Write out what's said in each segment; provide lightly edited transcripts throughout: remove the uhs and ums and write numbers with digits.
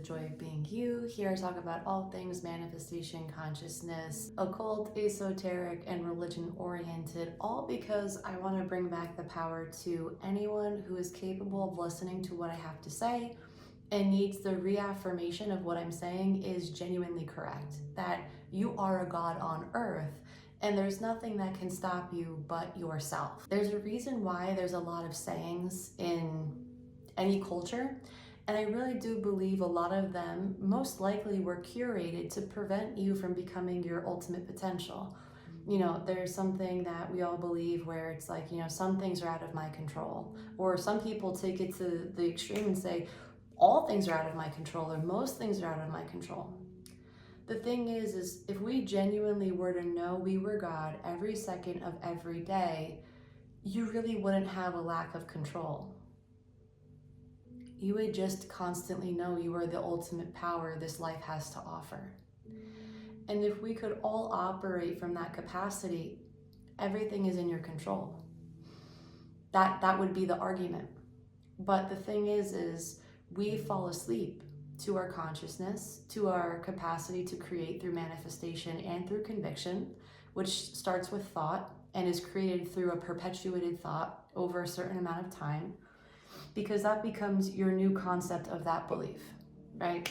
The Joy of Being You. Here I talk about all things manifestation, consciousness, occult, esoteric, and religion oriented, all because I want to bring back the power to anyone who is capable of listening to what I have to say and needs the reaffirmation of what I'm saying is genuinely correct, that you are a God on earth and there's nothing that can stop you but yourself. There's a reason why there's a lot of sayings in any culture, and I really do believe a lot of them most likely were curated to prevent you from becoming your ultimate potential. You know, there's something that we all believe where it's like, you know, some things are out of my control, or some people take it to the extreme and say all things are out of my control, or most things are out of my control. The thing is if we genuinely were to know we were God every second of every day, you really wouldn't have a lack of control. You would just constantly know you are the ultimate power this life has to offer. And if we could all operate from that capacity, everything is in your control. That would be the argument. But the thing is we fall asleep to our consciousness, to our capacity to create through manifestation and through conviction, which starts with thought and is created through a perpetuated thought over a certain amount of time, because that becomes your new concept of that belief, right?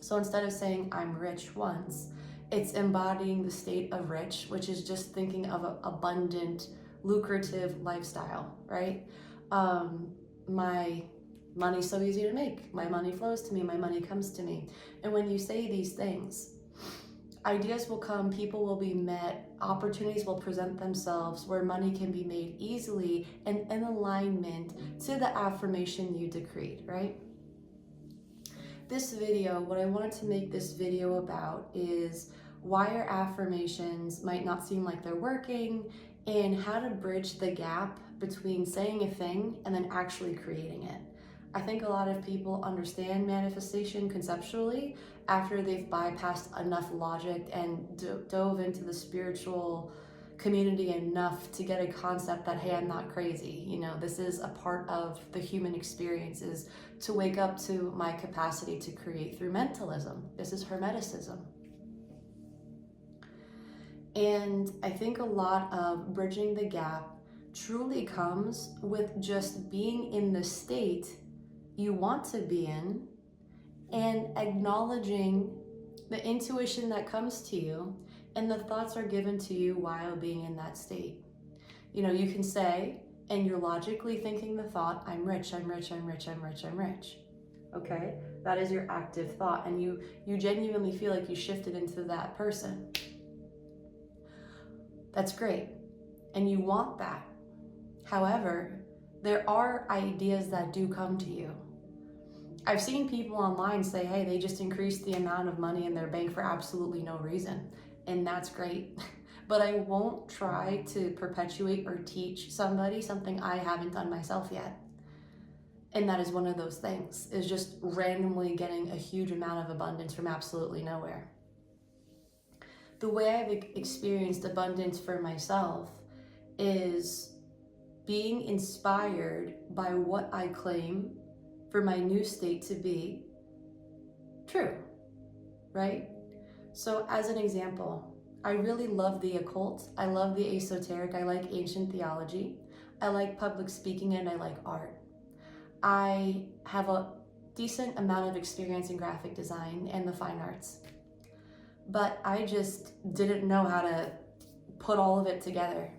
So instead of saying I'm rich once, it's embodying the state of rich, which is just thinking of an abundant, lucrative lifestyle, right? My money's so easy to make. My money flows to me. My money comes to me. And when you say these things, ideas will come, people will be met, opportunities will present themselves where money can be made easily and in alignment to the affirmation you decreed, right? This video, what I wanted to make this video about is why our affirmations might not seem like they're working and how to bridge the gap between saying a thing and then actually creating it. I think a lot of people understand manifestation conceptually after they've bypassed enough logic and dove into the spiritual community enough to get a concept that, hey, I'm not crazy. You know, this is a part of the human experience, is to wake up to my capacity to create through mentalism. This is Hermeticism. And I think a lot of bridging the gap truly comes with just being in the state you want to be in and acknowledging the intuition that comes to you and the thoughts are given to you while being in that state. You know, you can say, and you're logically thinking the thought, I'm rich, I'm rich, I'm rich, I'm rich, I'm rich. Okay, that is your active thought, and you genuinely feel like you shifted into that person. That's great, and you want that. However, there are ideas that do come to you. I've seen people online say, hey, they just increased the amount of money in their bank for absolutely no reason. And that's great. But I won't try to perpetuate or teach somebody something I haven't done myself yet. And that is one of those things, is just randomly getting a huge amount of abundance from absolutely nowhere. The way I've experienced abundance for myself is being inspired by what I claim for my new state to be true, right? So as an example, I really love the occult. I love the esoteric. I like ancient theology. I like public speaking, and I like art. I have a decent amount of experience in graphic design and the fine arts, but I just didn't know how to put all of it together.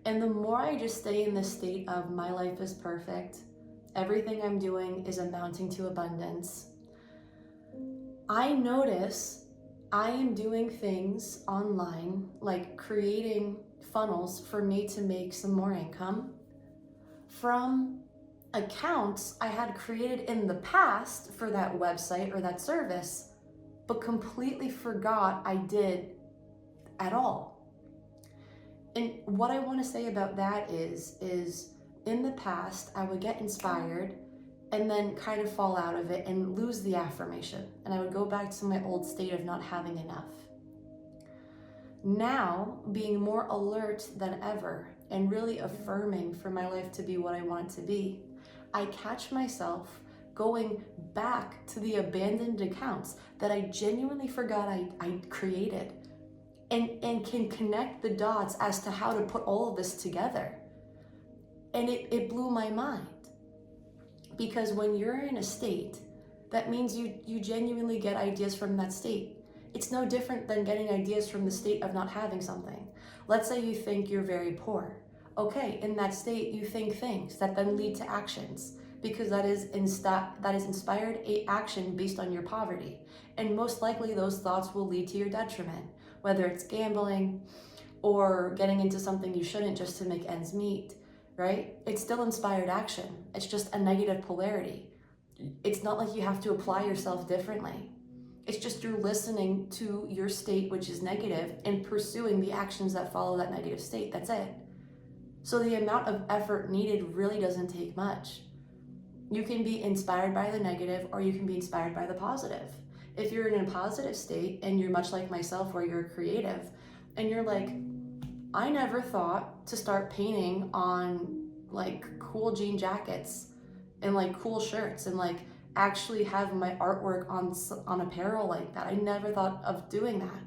And the more I just stay in this state of my life is perfect, everything I'm doing is amounting to abundance, I notice I am doing things online, like creating funnels for me to make some more income from accounts I had created in the past for that website or that service, but completely forgot I did at all. And what I want to say about that is in the past, I would get inspired and then kind of fall out of it and lose the affirmation. And I would go back to my old state of not having enough. Now, being more alert than ever and really affirming for my life to be what I want it to be, I catch myself going back to the abandoned accounts that I genuinely forgot I created, and can connect the dots as to how to put all of this together. And it blew my mind, because when you're in a state, that means you genuinely get ideas from that state. It's no different than getting ideas from the state of not having something. Let's say you think you're very poor. Okay, in that state, you think things that then lead to actions, because that is inspired action based on your poverty. And most likely those thoughts will lead to your detriment, whether it's gambling or getting into something you shouldn't just to make ends meet, right? It's still inspired action. It's just a negative polarity. It's not like you have to apply yourself differently. It's just you're listening to your state, which is negative, and pursuing the actions that follow that negative state. That's it. So the amount of effort needed really doesn't take much. You can be inspired by the negative, or you can be inspired by the positive. If you're in a positive state and you're much like myself, where you're creative and you're like, I never thought to start painting on like cool jean jackets and like cool shirts and like actually have my artwork on apparel like that. I never thought of doing that.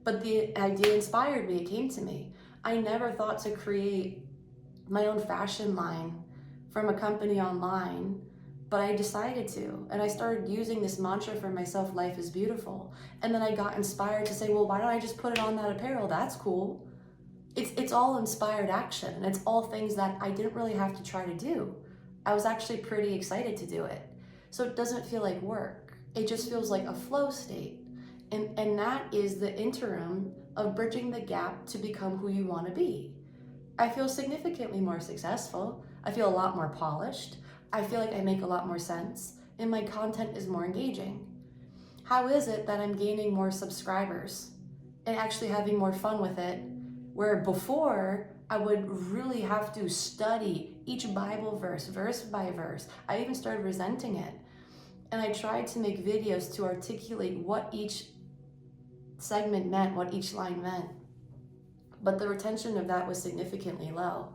But the idea inspired me, it came to me. I never thought to create my own fashion line from a company online, but I decided to. And I started using this mantra for myself, life is beautiful. And then I got inspired to say, well, why don't I just put it on that apparel? That's cool. It's all inspired action, and it's all things that I didn't really have to try to do. I was actually pretty excited to do it. So it doesn't feel like work. It just feels like a flow state. And that is the interim of bridging the gap to become who you want to be. I feel significantly more successful. I feel a lot more polished. I feel like I make a lot more sense, and my content is more engaging. How is it that I'm gaining more subscribers and actually having more fun with it, where before I would really have to study each Bible verse by verse? I even started resenting it. And I tried to make videos to articulate what each segment meant, what each line meant. But the retention of that was significantly low.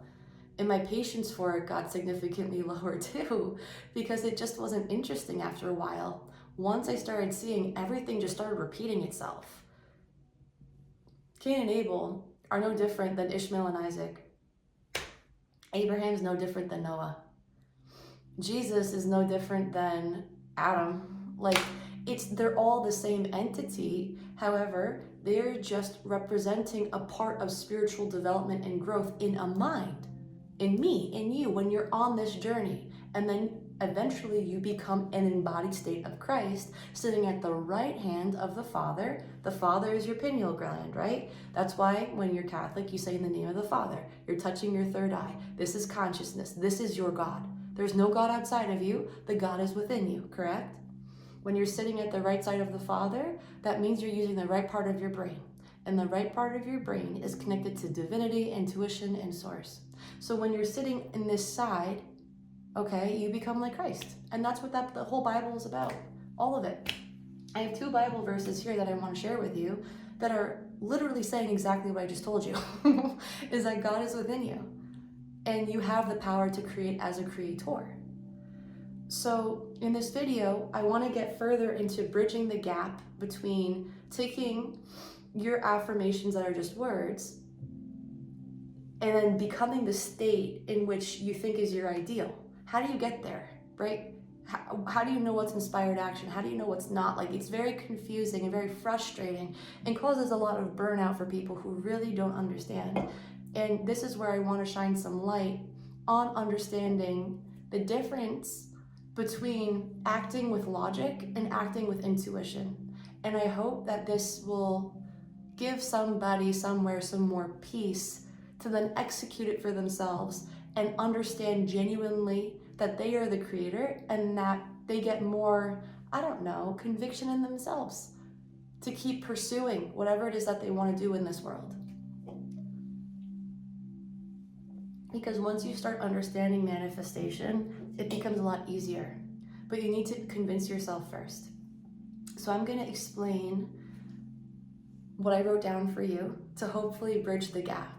And my patience for it got significantly lower too, because it just wasn't interesting after a while. Once I started seeing everything just started repeating itself. Cain and Abel are no different than Ishmael and Isaac. Abraham's no different than Noah. Jesus is no different than Adam. Like, they're all the same entity. However, they're just representing a part of spiritual development and growth in a mind, in me, in you, when you're on this journey. And then eventually you become an embodied state of Christ, sitting at the right hand of the Father. The Father is your pineal gland, right? That's why when you're Catholic, you say in the name of the Father. You're touching your third eye. This is consciousness. This is your God. There's no God outside of you. The God is within you, correct? When you're sitting at the right side of the Father, that means you're using the right part of your brain. And the right part of your brain is connected to divinity, intuition, and source. So when you're sitting in this side, okay, you become like Christ. And that's what the whole Bible is about. All of it. I have 2 Bible verses here that I want to share with you that are literally saying exactly what I just told you, is that God is within you. And you have the power to create as a creator. So in this video, I want to get further into bridging the gap between taking your affirmations that are just words and then becoming the state in which you think is your ideal. How do you get there, right? How do you know what's inspired action? How do you know what's not? Like, it's very confusing and very frustrating and causes a lot of burnout for people who really don't understand. And this is where I want to shine some light on understanding the difference between acting with logic and acting with intuition. And I hope that this will give somebody somewhere some more peace to then execute it for themselves and understand genuinely that they are the creator and that they get more, I don't know, conviction in themselves to keep pursuing whatever it is that they want to do in this world. Because once you start understanding manifestation, it becomes a lot easier. But you need to convince yourself first. So I'm going to explain what I wrote down for you to hopefully bridge the gap.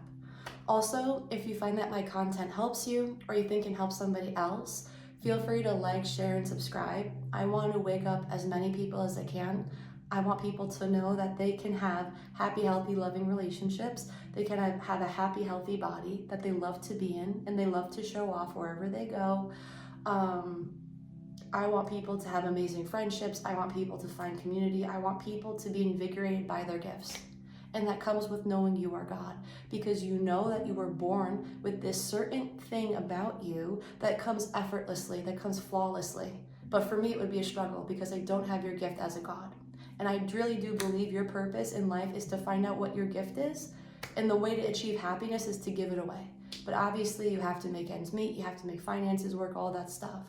Also, if you find that my content helps you or you think it can help somebody else, Feel free to like, share, and subscribe. I want to wake up as many people as I can. I want people to know that they can have happy, healthy, loving relationships. They can have a happy, healthy body that they love to be in, and they love to show off wherever they go. I want people to have amazing friendships. I want people to find community. I want people to be invigorated by their gifts. And that comes with knowing you are God, because you know that you were born with this certain thing about you that comes effortlessly, that comes flawlessly. But for me, it would be a struggle because I don't have your gift as a God. And I really do believe your purpose in life is to find out what your gift is. And the way to achieve happiness is to give it away. But obviously you have to make ends meet, you have to make finances work, all that stuff.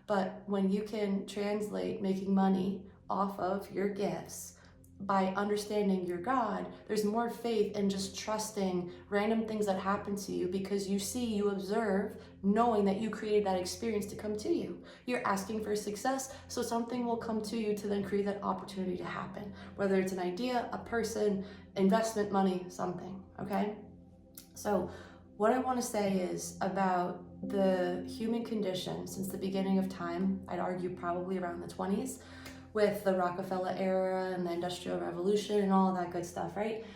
But when you can translate making money off of your gifts by understanding your God, there's more faith in just trusting random things that happen to you because you see, you observe, knowing that you created that experience to come to you. You're asking for success, so something will come to you to then create that opportunity to happen. Whether it's an idea, a person, investment, money, something, okay? So what I want to say is about the human condition since the beginning of time, I'd argue probably around the 20s, with the Rockefeller era and the Industrial Revolution and all of that good stuff, right?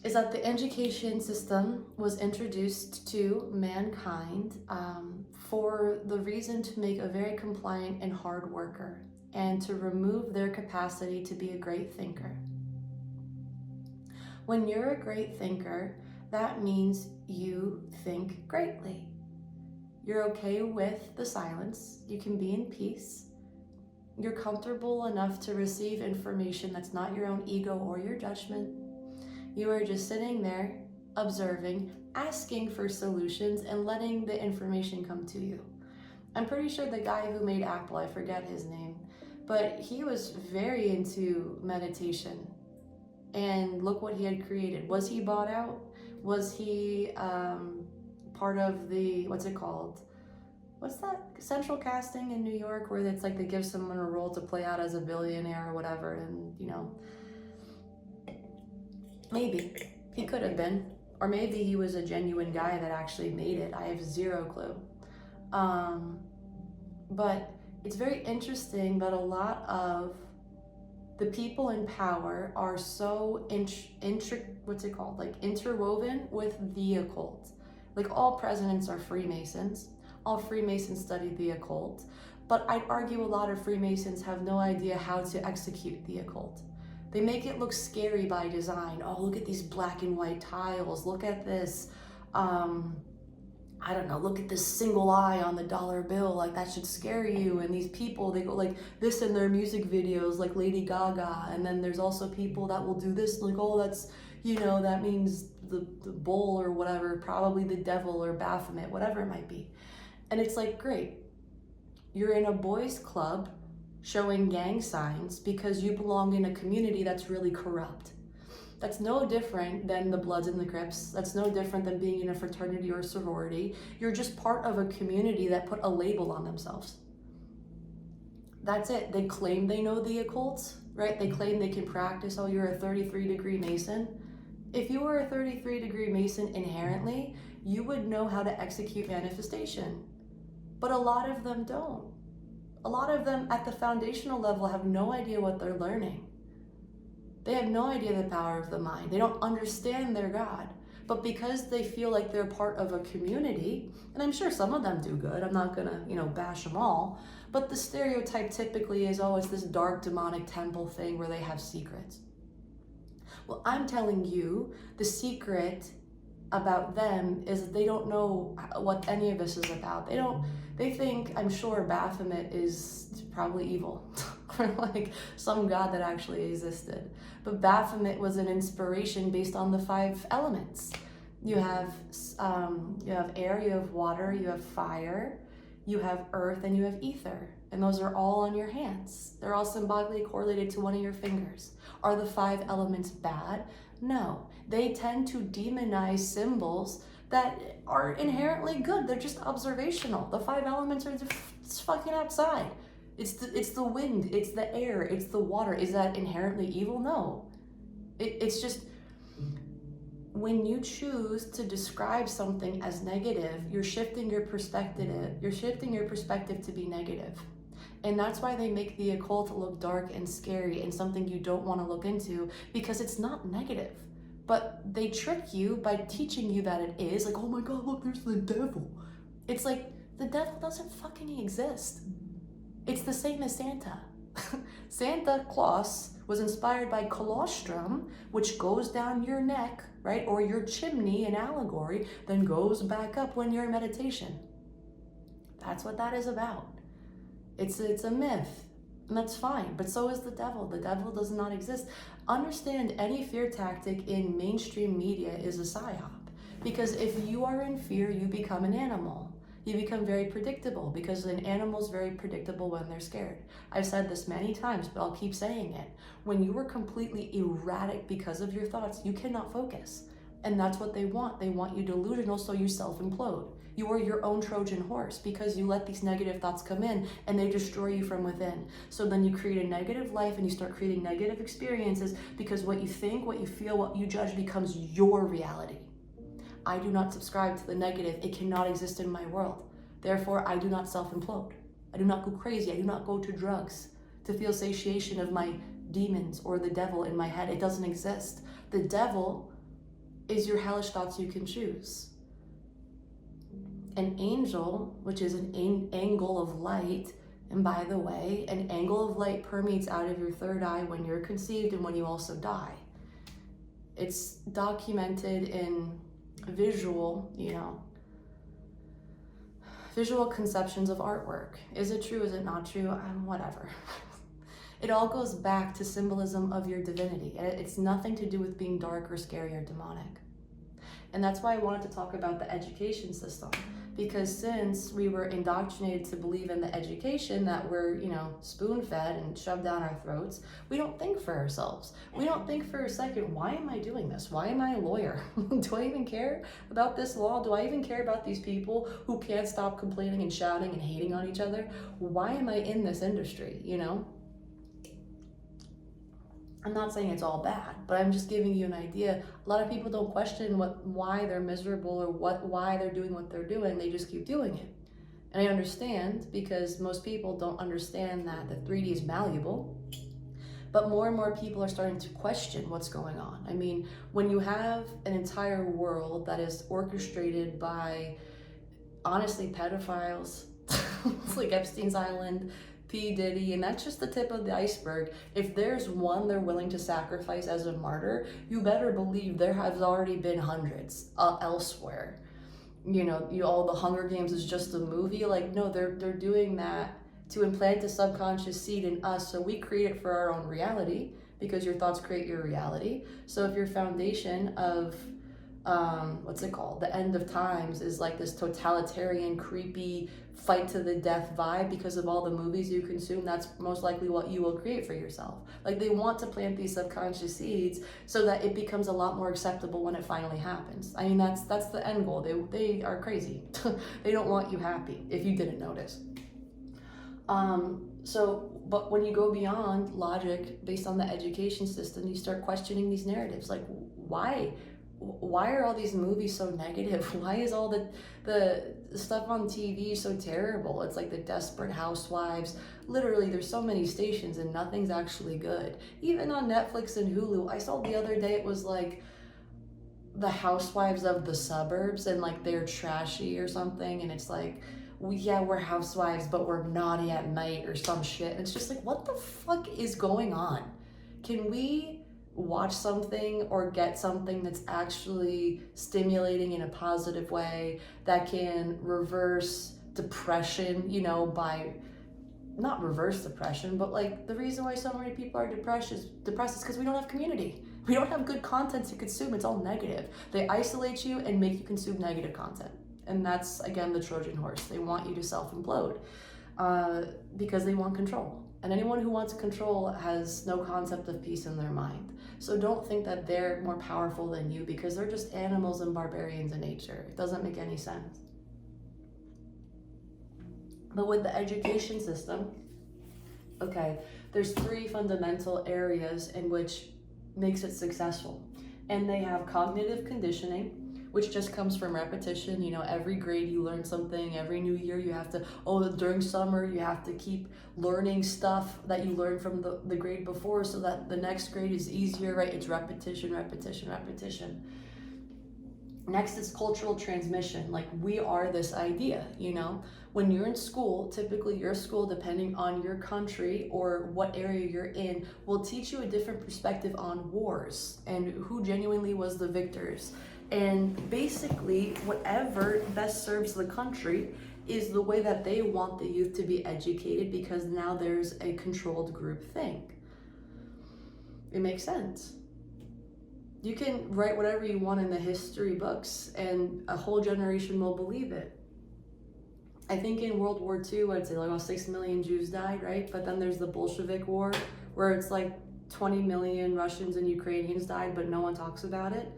Is that the education system was introduced to mankind for the reason to make a very compliant and hard worker and to remove their capacity to be a great thinker. When you're a great thinker, that means you think greatly. You're okay with the silence. You can be in peace. You're comfortable enough to receive information that's not your own ego or your judgment. You are just sitting there, observing, asking for solutions, and letting the information come to you. I'm pretty sure the guy who made Apple, I forget his name, but he was very into meditation. And look what he had created. Was he bought out? Was he part of the, what's it called? What's that central casting in New York where it's like they give someone a role to play out as a billionaire or whatever, and you know, maybe he could have been, or maybe he was a genuine guy that actually made it. I have zero clue. But it's very interesting that a lot of the people in power are so interwoven with the occult. Like all presidents are Freemasons. All Freemasons study the occult, but I'd argue a lot of Freemasons have no idea how to execute the occult. They make it look scary by design. Oh, look at these black and white tiles. Look at this, I don't know, look at this single eye on the dollar bill. Like that should scare you. And these people, they go like this in their music videos, like Lady Gaga. And then there's also people that will do this, like, oh, that's, you know, that means the bull or whatever, probably the devil or Baphomet, whatever it might be. And it's like, great, you're in a boys' club showing gang signs because you belong in a community that's really corrupt. That's no different than the Bloods and the Crips. That's no different than being in a fraternity or a sorority. You're just part of a community that put a label on themselves. That's it. They claim they know the occult, right? They claim they can practice. Oh, you're a 33-degree Mason. If you were a 33-degree Mason inherently, you would know how to execute manifestation. But a lot of them don't. A lot of them at the foundational level have no idea what they're learning. They have no idea the power of the mind. They don't understand their God. But because they feel like they're part of a community, and I'm sure some of them do good, I'm not gonna, bash them all, but the stereotype typically is, oh, it's this dark demonic temple thing where they have secrets. Well, I'm telling you, the secret about them is that they don't know what any of this is about. They think, I'm sure Baphomet is probably evil, or like some god that actually existed. But Baphomet was an inspiration based on the 5 elements. You have air, you have water, you have fire, you have earth, and you have ether. And those are all on your hands. They're all symbolically correlated to one of your fingers. Are the 5 elements bad? No. They tend to demonize symbols that are inherently good. They're just observational. The 5 elements are just fucking outside. It's the wind, it's the air, it's the water. Is that inherently evil? No. It's just, when you choose to describe something as negative, you're shifting your perspective. You're shifting your perspective to be negative. And that's why they make the occult look dark and scary and something you don't want to look into, because it's not negative. But they trick you by teaching you that it is. Like, oh my God, look, there's the devil. It's like, the devil doesn't fucking exist. It's the same as Santa. Santa Claus was inspired by colostrum, which goes down your neck, right? Or your chimney in allegory, then goes back up when you're in meditation. That's what that is about. It's a myth, and that's fine, but so is the devil. The devil does not exist. Understand, any fear tactic in mainstream media is a psyop, because if you are in fear, you become an animal. You become very predictable, because an animal is very predictable when they're scared. I've said this many times, but I'll keep saying it. When you are completely erratic because of your thoughts, you cannot focus. And that's what they want. They want you delusional so you self-implode. You are your own Trojan horse, because you let these negative thoughts come in and they destroy you from within. So then you create a negative life and you start creating negative experiences, because what you think, what you feel, what you judge becomes your reality. I do not subscribe to the negative. It cannot exist in my world. Therefore, I do not self-implode. I do not go crazy. I do not go to drugs to feel satiation of my demons or the devil in my head. It doesn't exist. The devil is your hellish thoughts you can choose. An angel, which is an angle of light, and by the way, an angle of light permeates out of your third eye when you're conceived and when you also die. It's documented in visual, visual conceptions of artwork. Is it true? Is it not true? Whatever. It all goes back to symbolism of your divinity. It's nothing to do with being dark or scary or demonic. And that's why I wanted to talk about the education system. Because since we were indoctrinated to believe in the education that we're, spoon-fed and shoved down our throats, we don't think for ourselves. We don't think for a second, why am I doing this? Why am I a lawyer? Do I even care about this law? Do I even care about these people who can't stop complaining and shouting and hating on each other? Why am I in this industry, I'm not saying it's all bad, but I'm just giving you an idea. A lot of people don't question why they're miserable or why they're doing what they're doing. They just keep doing it. And I understand, because most people don't understand that the 3D is malleable, but more and more people are starting to question what's going on. I mean, when you have an entire world that is orchestrated by, honestly, pedophiles, it's like Epstein's Island, P. Diddy, and that's just the tip of the iceberg. If there's one they're willing to sacrifice as a martyr, you better believe there has already been hundreds elsewhere. All the Hunger Games is just a movie. Like, no, they're doing that to implant a subconscious seed in us, so we create it for our own reality, because your thoughts create your reality. So if your foundation of the end of times is like this totalitarian, creepy, fight to the death vibe because of all the movies you consume, that's most likely what you will create for yourself. Like, they want to plant these subconscious seeds so that it becomes a lot more acceptable when it finally happens. I mean, that's the end goal. They are crazy. They don't want you happy, if you didn't notice. But when you go beyond logic based on the education system, you start questioning these narratives. Like, why are all these movies so negative? Why is all the stuff on TV so terrible? It's like the Desperate Housewives. Literally, there's so many stations and nothing's actually good. Even on Netflix and Hulu, I saw the other day, it was like the Housewives of the Suburbs, and like they're trashy or something, and it's like, we're housewives, but we're naughty at night or some shit. And it's just like, what the fuck is going on? Can we watch something or get something that's actually stimulating in a positive way that can reverse depression, by not reverse depression, but like the reason why so many people are depressed is because we don't have community. We don't have good content to consume. It's all negative. They isolate you and make you consume negative content. And that's, again, the Trojan horse. They want you to self-implode because they want control. And anyone who wants control has no concept of peace in their mind. So don't think that they're more powerful than you, because they're just animals and barbarians in nature. It doesn't make any sense. But with the education system, there's 3 fundamental areas in which makes it successful. And they have cognitive conditioning, which just comes from repetition. You know, every grade you learn something, every new year you have to, during summer you have to keep learning stuff that you learned from the grade before so that the next grade is easier, right? It's repetition, repetition, repetition. Next is cultural transmission. Like, we are this idea, you know? When you're in school, typically your school, depending on your country or what area you're in, will teach you a different perspective on wars and who genuinely was the victors. And basically, whatever best serves the country is the way that they want the youth to be educated, because now there's a controlled group thing. It makes sense. You can write whatever you want in the history books and a whole generation will believe it. I think in World War II, I'd say like 6 million Jews died, right? But then there's the Bolshevik War, where it's like 20 million Russians and Ukrainians died, but no one talks about it.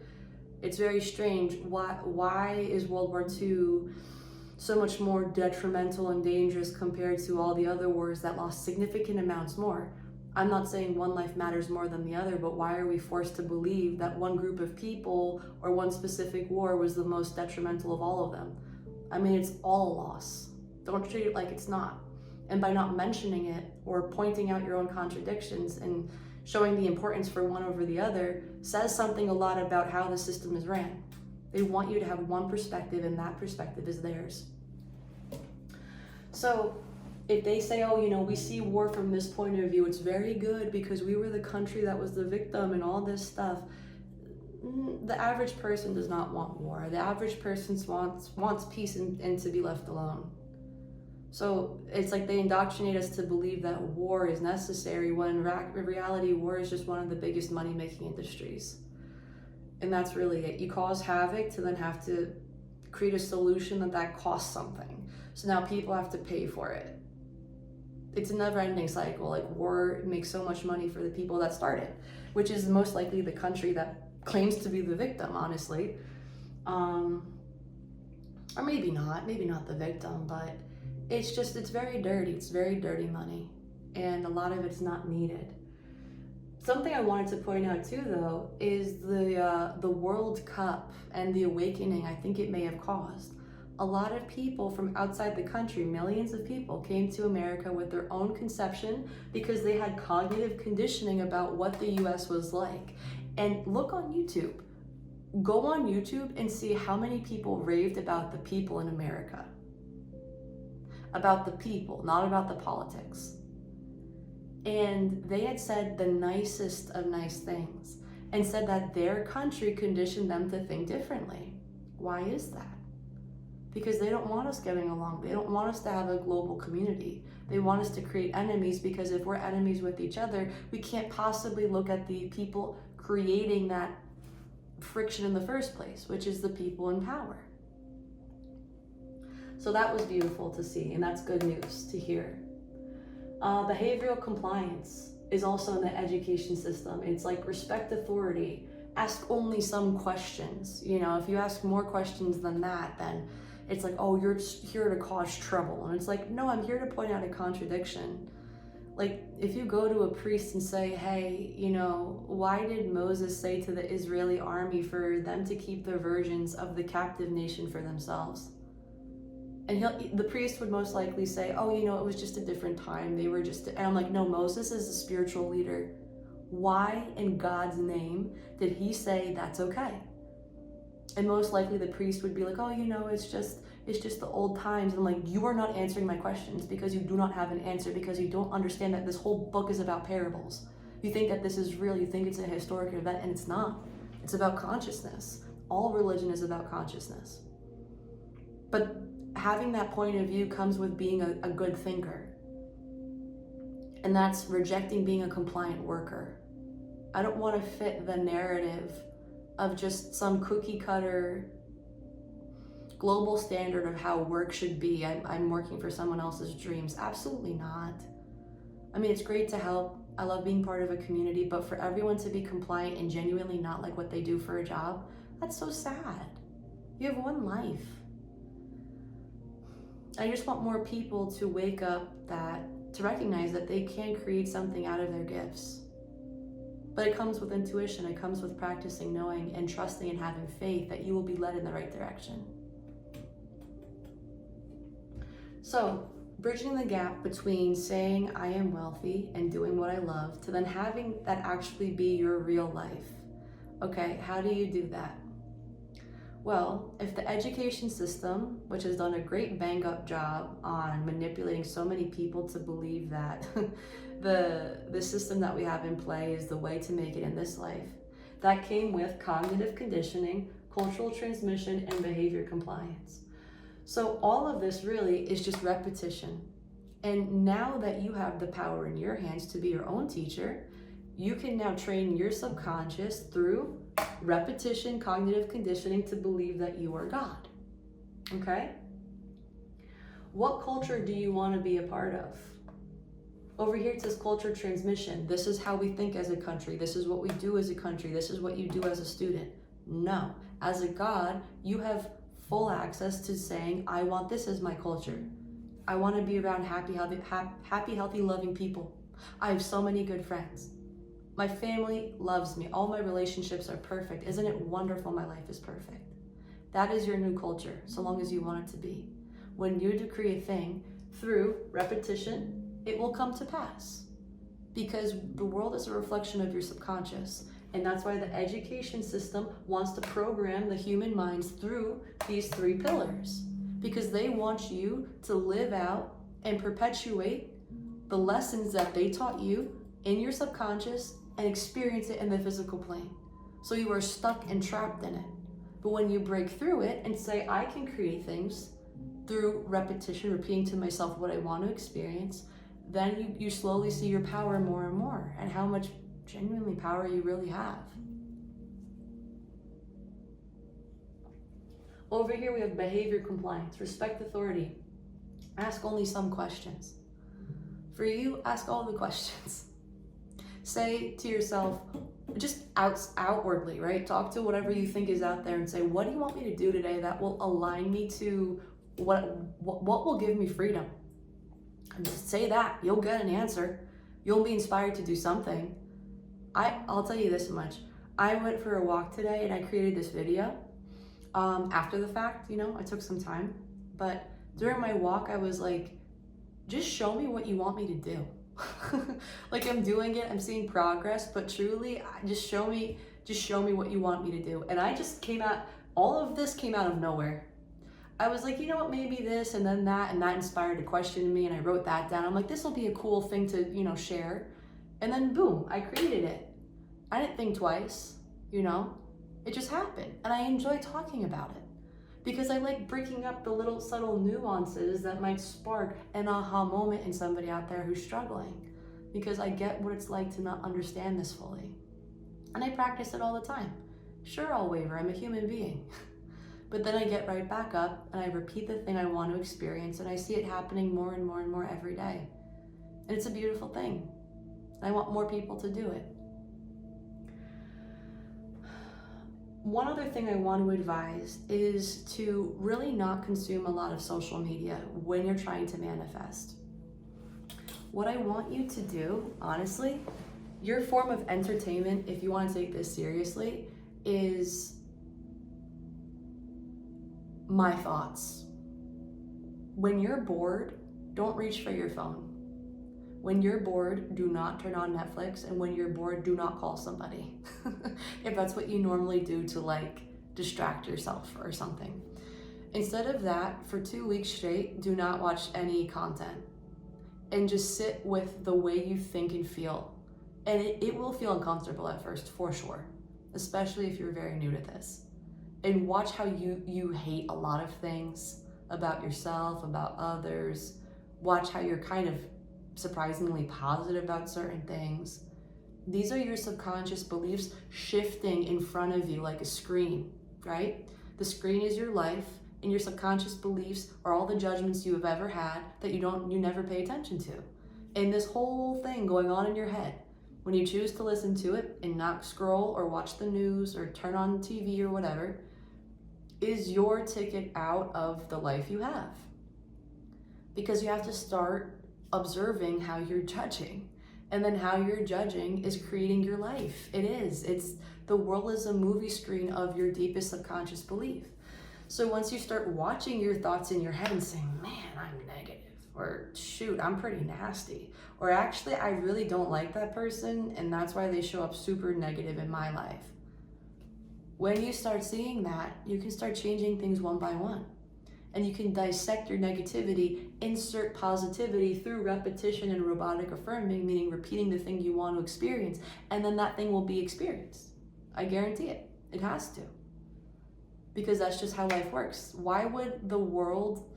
It's very strange. Why is World War II so much more detrimental and dangerous compared to all the other wars that lost significant amounts more? I'm not saying one life matters more than the other, but why are we forced to believe that one group of people or one specific war was the most detrimental of all of them? I mean, it's all a loss. Don't treat it like it's not. And by not mentioning it or pointing out your own contradictions and showing the importance for one over the other says something a lot about how the system is ran. They want you to have one perspective, and that perspective is theirs. So if they say, we see war from this point of view, it's very good because we were the country that was the victim and all this stuff. The average person does not want war. The average person wants peace and to be left alone. So it's like they indoctrinate us to believe that war is necessary, when in reality, war is just one of the biggest money-making industries. And that's really it. You cause havoc to then have to create a solution that costs something. So now people have to pay for it. It's a never-ending cycle. Like, war makes so much money for the people that start it, which is most likely the country that claims to be the victim, honestly. Or maybe not the victim, but it's very dirty. It's very dirty money, and a lot of it's not needed. Something I wanted to point out too, though, is the World Cup and the awakening I think it may have caused. A lot of people from outside the country, millions of people, came to America with their own conception because they had cognitive conditioning about what the US was like. And look on YouTube. Go on YouTube and see how many people raved about the people in America. About the people, not about the politics. And they had said the nicest of nice things and said that their country conditioned them to think differently. Why is that? Because they don't want us getting along. They don't want us to have a global community. They want us to create enemies, because if we're enemies with each other, we can't possibly look at the people creating that friction in the first place, which is the people in power. So that was beautiful to see, and that's good news to hear. Behavioral compliance is also in the education system. It's like respect authority, ask only some questions. If you ask more questions than that, then it's like, you're just here to cause trouble. And it's like, no, I'm here to point out a contradiction. Like, if you go to a priest and say, hey, why did Moses say to the Israeli army for them to keep their versions of the captive nation for themselves? And the priest would most likely say, it was just a different time. And I'm like, no, Moses is a spiritual leader. Why in God's name did he say that's okay? And most likely the priest would be like, it's just the old times. And I'm like, you are not answering my questions, because you do not have an answer, because you don't understand that this whole book is about parables. You think that this is real, you think it's a historic event, and it's not. It's about consciousness. All religion is about consciousness. But having that point of view comes with being a good thinker. And that's rejecting being a compliant worker. I don't want to fit the narrative of just some cookie cutter global standard of how work should be. I'm working for someone else's dreams. Absolutely not. I mean, it's great to help. I love being part of a community, but for everyone to be compliant and genuinely not like what they do for a job, that's so sad. You have one life. I just want more people to wake up to recognize that they can create something out of their gifts. But it comes with intuition, it comes with practicing, knowing, and trusting and having faith that you will be led in the right direction. So, bridging the gap between saying I am wealthy and doing what I love to then having that actually be your real life. Okay, how do you do that? Well, if the education system, which has done a great bang up job on manipulating so many people to believe that the system that we have in play is the way to make it in this life, that came with cognitive conditioning, cultural transmission, and behavior compliance. So all of this really is just repetition. And now that you have the power in your hands to be your own teacher, you can now train your subconscious through repetition, cognitive conditioning to believe that you are God. Okay? What culture do you want to be a part of? Over here it says culture transmission. This is how we think as a country. This is what we do as a country. This is what you do as a student. No. As a God, you have full access to saying, I want this as my culture. I want to be around happy, healthy, loving people. I have so many good friends. My family loves me. All my relationships are perfect. Isn't it wonderful? My life is perfect. That is your new culture, so long as you want it to be. When you decree a thing through repetition, it will come to pass. Because the world is a reflection of your subconscious. And that's why the education system wants to program the human minds through these 3 pillars. Because they want you to live out and perpetuate the lessons that they taught you in your subconscious and experience it in the physical plane. So you are stuck and trapped in it. But when you break through it and say, I can create things through repetition, repeating to myself what I want to experience, then you slowly see your power more and more and how much genuinely power you really have. Over here we have behavior compliance, respect authority, ask only some questions. For you, ask all the questions. Say to yourself, just outwardly, right? Talk to whatever you think is out there and say, what do you want me to do today that will align me to what will give me freedom? And just say that, you'll get an answer. You'll be inspired to do something. I'll tell you this much. I went for a walk today and I created this video. After the fact, I took some time. But during my walk, I was like, just show me what you want me to do. Like I'm doing it, I'm seeing progress, but truly, just show me what you want me to do. And all of this came out of nowhere. I was like, you know what, maybe this and then that, and that inspired a question in me, and I wrote that down. I'm like, this will be a cool thing to, share. And then boom, I created it. I didn't think twice, it just happened. And I enjoy talking about it because I like breaking up the little subtle nuances that might spark an aha moment in somebody out there who's struggling, because I get what it's like to not understand this fully. And I practice it all the time. Sure, I'll waver, I'm a human being. But then I get right back up and I repeat the thing I want to experience, and I see it happening more and more and more every day. And it's a beautiful thing. I want more people to do it. One other thing I want to advise is to really not consume a lot of social media when you're trying to manifest. What I want you to do, honestly, your form of entertainment, if you want to take this seriously, is my thoughts. When you're bored, don't reach for your phone. When you're bored, do not turn on Netflix. And when you're bored, do not call somebody. If that's what you normally do to distract yourself or something. Instead of that, for 2 weeks straight, do not watch any content. And just sit with the way you think and feel. And it will feel uncomfortable at first, for sure. Especially if you're very new to this. And watch how you hate a lot of things about yourself, about others. Watch how you're kind of surprisingly positive about certain things. These are your subconscious beliefs shifting in front of you like a screen, right? The screen is your life, and your subconscious beliefs are all the judgments you have ever had that you never pay attention to. And this whole thing going on in your head, when you choose to listen to it and not scroll or watch the news or turn on TV or whatever, is your ticket out of the life you have. Because you have to start observing how you're judging. And then how you're judging is creating your life. It is. The world is a movie screen of your deepest subconscious belief. So once you start watching your thoughts in your head and saying, man, I'm negative, or shoot, I'm pretty nasty, or actually, I really don't like that person, and that's why they show up super negative in my life. When you start seeing that, you can start changing things one by one. And you can dissect your negativity, insert positivity through repetition and robotic affirming, meaning repeating the thing you want to experience, and then that thing will be experienced. I guarantee it. It has to. Because that's just how life works. Why would the world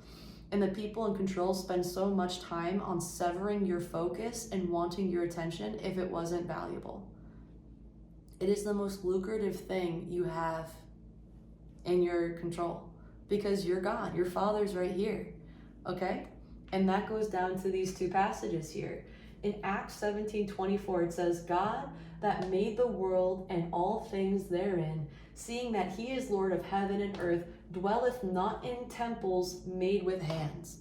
and the people in control spend so much time on severing your focus and wanting your attention if it wasn't valuable? It is the most lucrative thing you have in your control. Because you're God, your Father's right here, okay? And that goes down to these two passages here. In Acts 17:24, it says, God that made the world and all things therein, seeing that he is Lord of heaven and earth, dwelleth not in temples made with hands.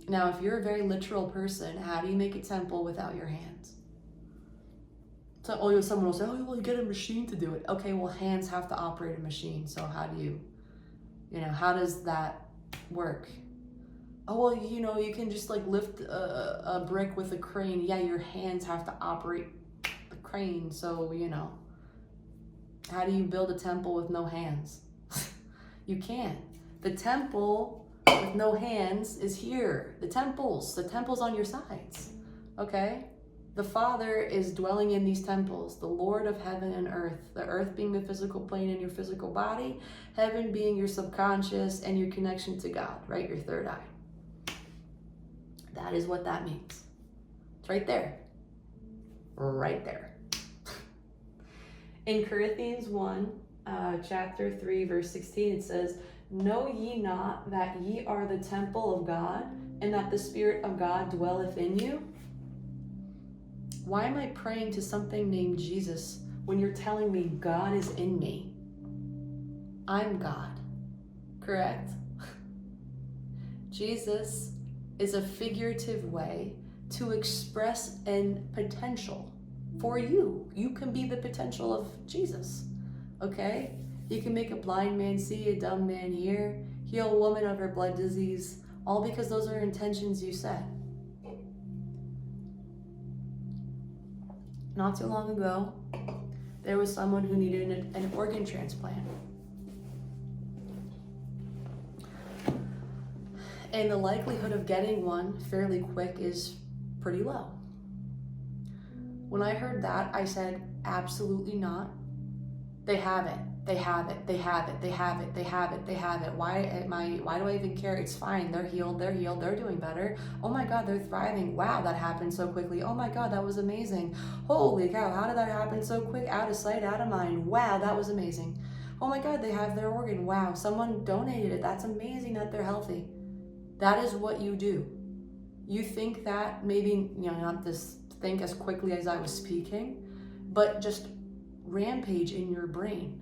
Now, if you're a very literal person, how do you make a temple without your hands? So, someone will say, oh, well, you get a machine to do it. Okay, well, hands have to operate a machine, so how do you? How does that work? Oh, well, you can just like lift a brick with a crane. Yeah, your hands have to operate the crane. So, how do you build a temple with no hands? You can't. The temple with no hands is here. The temple's on your sides, okay? The Father is dwelling in these temples, the Lord of heaven and earth, the earth being the physical plane in your physical body, heaven being your subconscious and your connection to God, right? Your third eye. That is what that means. It's right there. Right there. In Corinthians 1, chapter 3, verse 16, it says, know ye not that ye are the temple of God, and that the Spirit of God dwelleth in you? Why am I praying to something named Jesus when you're telling me God is in me? I'm God, correct? Jesus is a figurative way to express an potential for you. You can be the potential of Jesus, okay? You can make a blind man see, a dumb man hear, heal a woman of her blood disease, all because those are intentions you set. Not too long ago, there was someone who needed an organ transplant. And the likelihood of getting one fairly quick is pretty low. When I heard that, I said, absolutely not. They have it. They have it. They have it. They have it. They have it. They have it. Why do I even care? It's fine. They're healed. They're healed. They're doing better. Oh my God, they're thriving. Wow, that happened so quickly. Oh my God, that was amazing. Holy cow, how did that happen so quick? Out of sight, out of mind. Wow, that was amazing. Oh my God, they have their organ. Wow, someone donated it. That's amazing that they're healthy. That is what you do. You think that maybe, not this think as quickly as I was speaking, but just rampage in your brain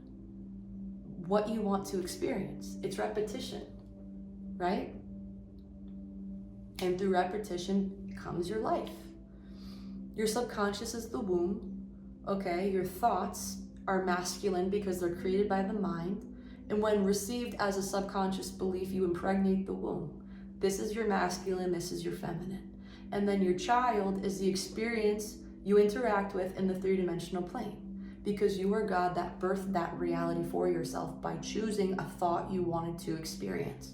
what you want to experience. It's repetition, right? And through repetition comes your life. Your subconscious is the womb, okay? Your thoughts are masculine because they're created by the mind. And when received as a subconscious belief, you impregnate the womb. This is your masculine, this is your feminine. And then your child is the experience you interact with in the three-dimensional plane. Because you are God that birthed that reality for yourself by choosing a thought you wanted to experience.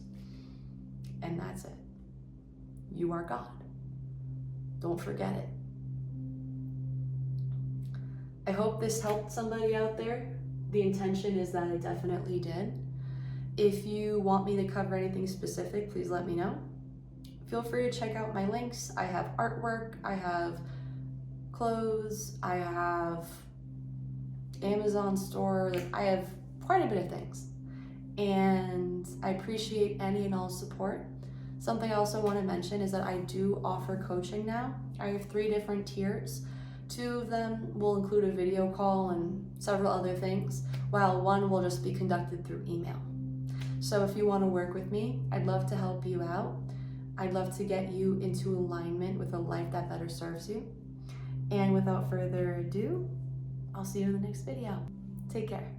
And that's it. You are God. Don't forget it. I hope this helped somebody out there. The intention is that it definitely did. If you want me to cover anything specific, please let me know. Feel free to check out my links. I have artwork, I have clothes, I have Amazon store, I have quite a bit of things. And I appreciate any and all support. Something I also want to mention is that I do offer coaching now. I have 3 different tiers. 2 of them will include a video call and several other things, while 1 will just be conducted through email. So if you want to work with me, I'd love to help you out. I'd love to get you into alignment with a life that better serves you. And without further ado, I'll see you in the next video. Take care.